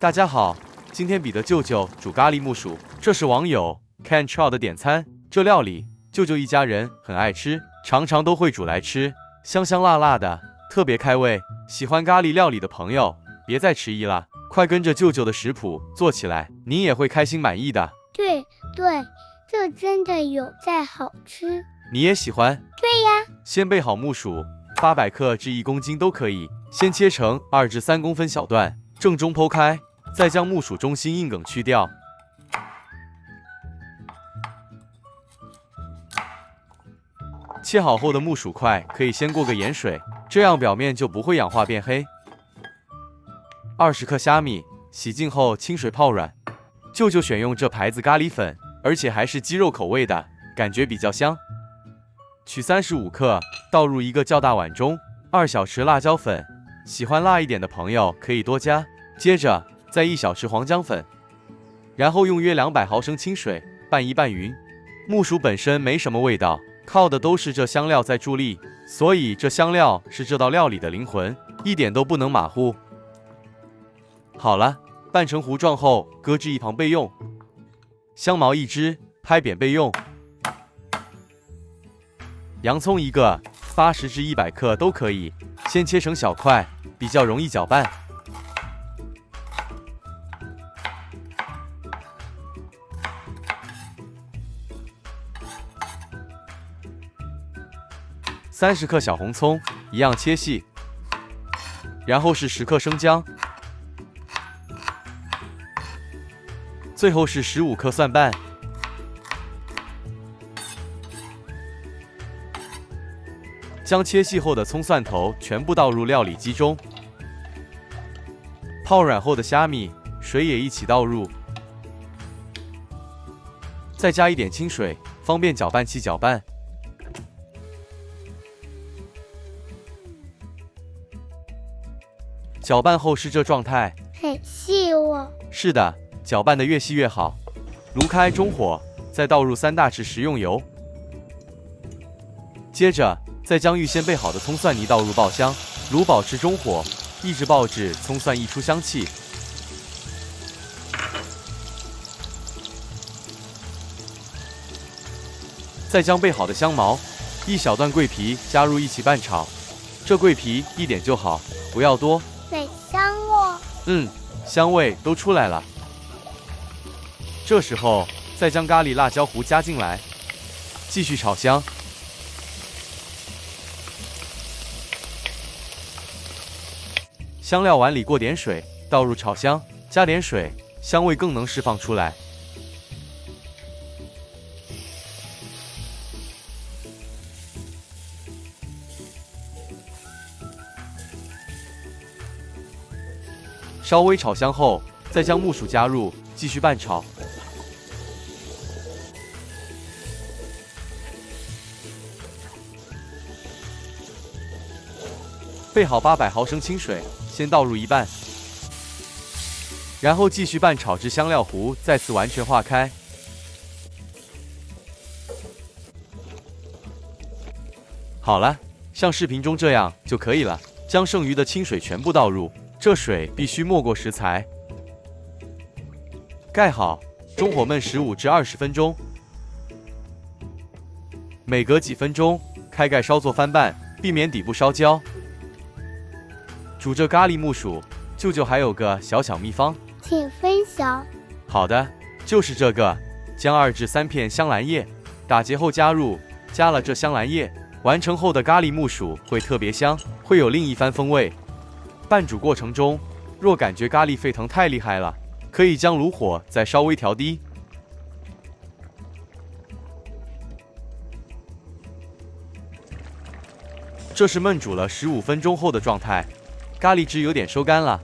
大家好，今天彼得舅舅煮咖喱木薯，这是网友 Ken Chow 的点餐。这料理舅舅一家人很爱吃，常常都会煮来吃，香香辣辣的，特别开胃。喜欢咖喱料理的朋友，别再迟疑了，快跟着舅舅的食谱做起来，你也会开心满意的。对，这真的有在好吃。你也喜欢？对呀。先备好木薯，800克至1公斤都可以，先切成2至3公分小段，正中剖开，再将木薯中心硬梗去掉。切好后的木薯块可以先过个盐水，这样表面就不会氧化变黑。20克虾米，洗净后清水泡软。舅舅选用这牌子咖喱粉，而且还是鸡肉口味的，感觉比较香。取35克，倒入一个较大碗中。2小匙辣椒粉，喜欢辣一点的朋友可以多加。接着再1小匙黄姜粉，然后用约200毫升清水拌一拌匀。木薯本身没什么味道，靠的都是这香料在助力，所以这香料是这道料理的灵魂，一点都不能马虎。好了，拌成糊状后搁置一旁备用。香茅1支，拍扁备用。洋葱1个，80至100克都可以，先切成小块，比较容易搅拌。30克小红葱，一样切细。然后是10克生姜，最后是15克蒜瓣。将切细后的葱蒜头全部倒入料理机中，泡软后的虾米、水也一起倒入，再加一点清水，方便搅拌器搅拌。搅拌后是这状态，很细哦。是的，搅拌得越细越好。炉开中火，再倒入3大匙食用油，接着再将预先备好的葱蒜泥倒入爆香，炉保持中火，一直爆至葱蒜溢出香气。再将备好的香茅、1小段桂皮加入一起拌炒，这桂皮1点就好，不要多。很香哦。香味都出来了。这时候再将咖喱辣椒糊加进来，继续炒香。香料碗里过点水，倒入炒香，加点水，香味更能释放出来。稍微炒香后，再将木薯加入，继续拌炒。备好800毫升清水，先倒入一半，然后继续拌炒至香料糊再次完全化开。好了，像视频中这样就可以了。将剩余的清水全部倒入，这水必须没过食材。盖好，中火焖15至20分钟。每隔几分钟开盖稍作翻拌，避免底部烧焦。煮这咖喱木薯，舅舅还有个小秘方，请分享。好的，就是这个，将2至3片香兰叶打结后加入，加了这香兰叶，完成后的咖喱木薯会特别香，会有另一番风味。拌煮过程中，若感觉咖喱沸腾太厉害了，可以将炉火再稍微调低。这是焖煮了15分钟后的状态，咖喱汁有点收干了。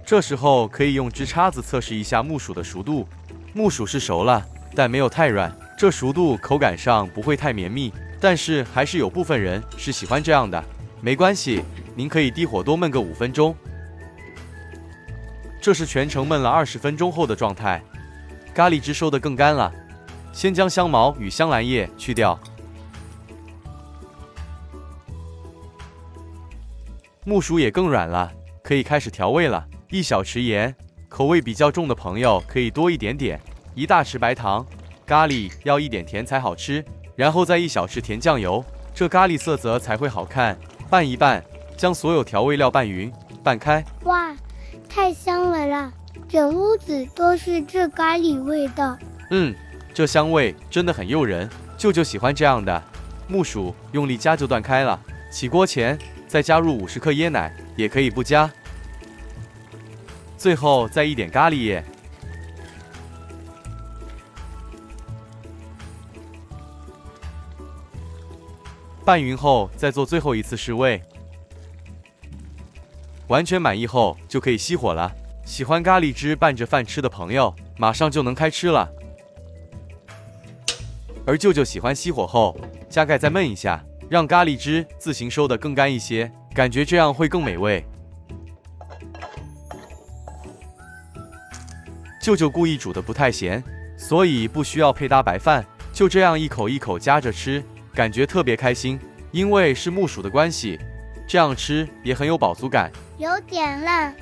这时候可以用支叉子测试一下木薯的熟度。木薯是熟了，但没有太软，这熟度口感上不会太绵密，但是还是有部分人是喜欢这样的。没关系，您可以低火多焖个5分钟。这是全程焖了20分钟后的状态，咖喱汁收得更干了。先将香茅与香兰叶去掉，木薯也更软了，可可以开始调味了。1小匙盐，口味比较重的朋友可以多一点点。1大匙白糖，咖喱要一点甜才好吃。然后再1小匙甜酱油，这咖喱色泽才会好看。拌一拌，将所有调味料拌匀，拌开。哇，太香了啦！整屋子都是这咖喱味道。这香味真的很诱人，舅舅喜欢这样的。木薯用力夹就断开了。起锅前再加入50克椰奶，也可以不加。最后再一点咖喱叶。拌匀后再做最后一次试味。完全满意后就可以熄火了。喜欢咖喱汁拌着饭吃的朋友，马上就能开吃了。而舅舅喜欢熄火后加盖再焖一下，让咖喱汁自行收得更干一些，感觉这样会更美味。舅舅故意煮得不太咸，所以不需要配搭白饭，就这样一口一口夹着吃，感觉特别开心。因为是木薯的关系，这样吃也很有饱足感。有点辣，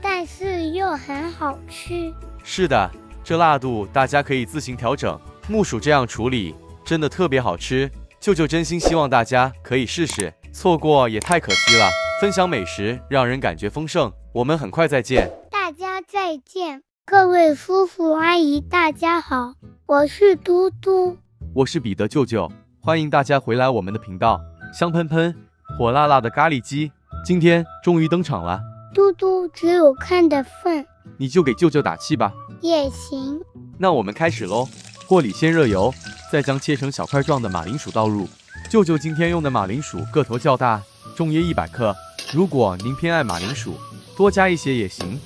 但是又很好吃。是的，这辣度大家可以自行调整。木薯这样处理真的特别好吃，舅舅真心希望大家可以试试，错过也太可惜了。分享美食让人感觉丰盛，我们很快再见。大家再见，各位叔叔阿姨，大家好，我是嘟嘟，我是彼得舅舅，欢迎大家回来我们的频道。香喷喷、火辣辣的咖喱鸡，今天终于登场了。嘟嘟只有看的份，你就给舅舅打气吧。也行。那我们开始喽。锅里先热油，再将切成小块状的马铃薯倒入。舅舅今天用的马铃薯个头较大，重约100克。如果您偏爱马铃薯，多加一些也行。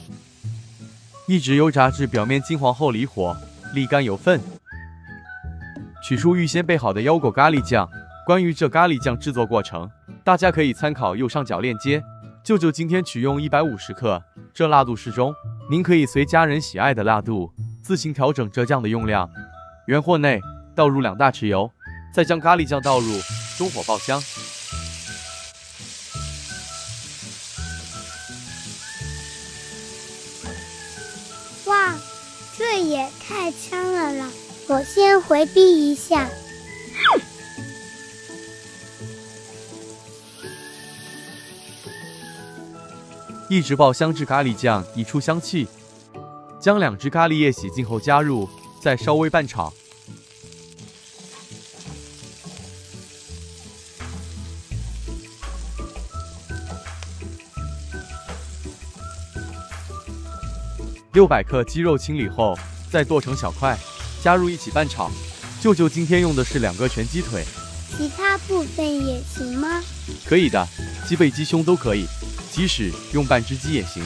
一直油炸至表面金黄后离火，沥干油分。取出预先备好的腰果咖喱酱。关于这咖喱酱制作过程，大家可以参考右上角链接。舅舅今天取用150克，这辣度适中，您可以随家人喜爱的辣度自行调整这酱的用量。原锅内倒入2大匙油，再将咖喱酱倒入，中火爆香。哇，这也太香了啦！我先回避一下。一直爆香至咖喱酱溢出香气，将2只咖喱叶洗净后加入，再稍微拌炒。600克鸡肉清理后，再剁成小块，加入一起拌炒。舅舅今天用的是2个全鸡腿，其他部分也行吗？可以的，鸡背鸡胸都可以，即使用半只鸡也行。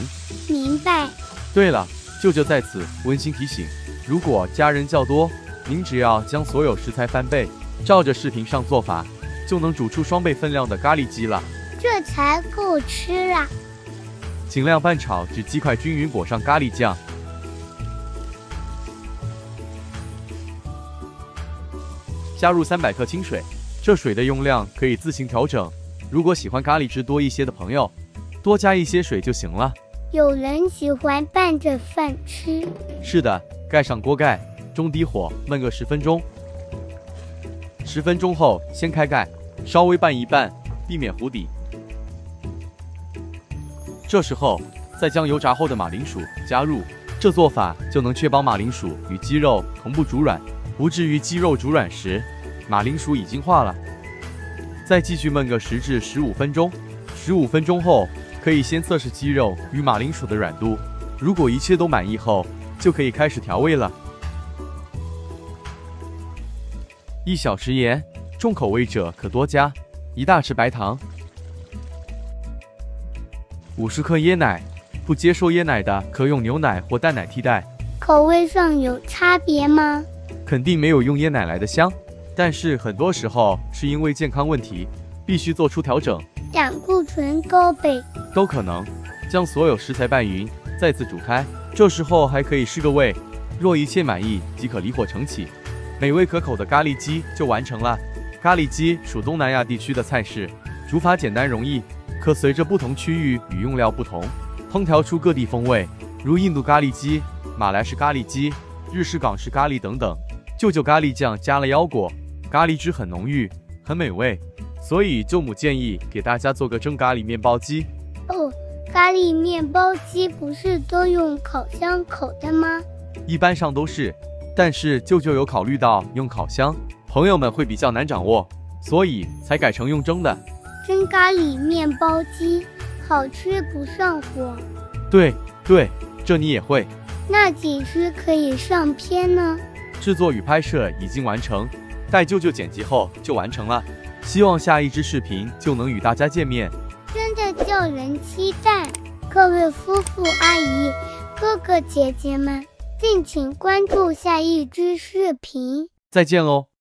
明白。对了，舅舅在此温馨提醒，如果家人较多，您只要将所有食材翻倍，照着视频上做法，就能煮出双倍分量的咖喱鸡了。这才够吃啦！尽量拌炒至鸡块均匀裹上咖喱酱。加入300克清水，这水的用量可以自行调整。如果喜欢咖喱汁多一些的朋友，多加一些水就行了。有人喜欢拌着饭吃。是的，盖上锅盖，中低火焖个10分钟。10分钟后掀开盖，稍微拌一拌，避免糊底。这时候再将油炸后的马铃薯加入，这做法就能确保马铃薯与鸡肉同步煮软，不至于鸡肉煮软时马铃薯已经化了。再继续焖个10至15分钟。15分钟后可以先测试鸡肉与马铃薯的软度，如果一切都满意后，就可以开始调味了。1小匙盐，重口味者可多加。1大匙白糖。50克椰奶，不接受椰奶的可用牛奶或淡奶替代。口味上有差别吗？肯定没有用椰奶来的香，但是很多时候是因为健康问题，必须做出调整。胆固醇高呗，都可能。将所有食材拌匀，再次煮开，这时候还可以试个味，若一切满意即可离火盛起。美味可口的咖喱鸡就完成了。咖喱鸡属东南亚地区的菜式，煮法简单容易，可随着不同区域与用料不同，烹调出各地风味，如印度咖喱鸡、马来式咖喱鸡、日式港式咖喱等等。舅舅咖喱酱加了腰果，咖喱汁很浓郁，很美味，所以舅母建议给大家做个蒸咖喱面包鸡。哦，咖喱面包鸡不是都用烤箱烤的吗？一般上都是，但是舅舅有考虑到用烤箱，朋友们会比较难掌握，所以才改成用蒸的。蒸咖喱面包鸡好吃不上火，对，这你也会。那几时可以上片呢？制作与拍摄已经完成，待舅舅剪辑后就完成了。希望下一支视频就能与大家见面，真的叫人期待。各位夫妇阿姨、哥哥姐姐们，敬请关注下一支视频。再见喽。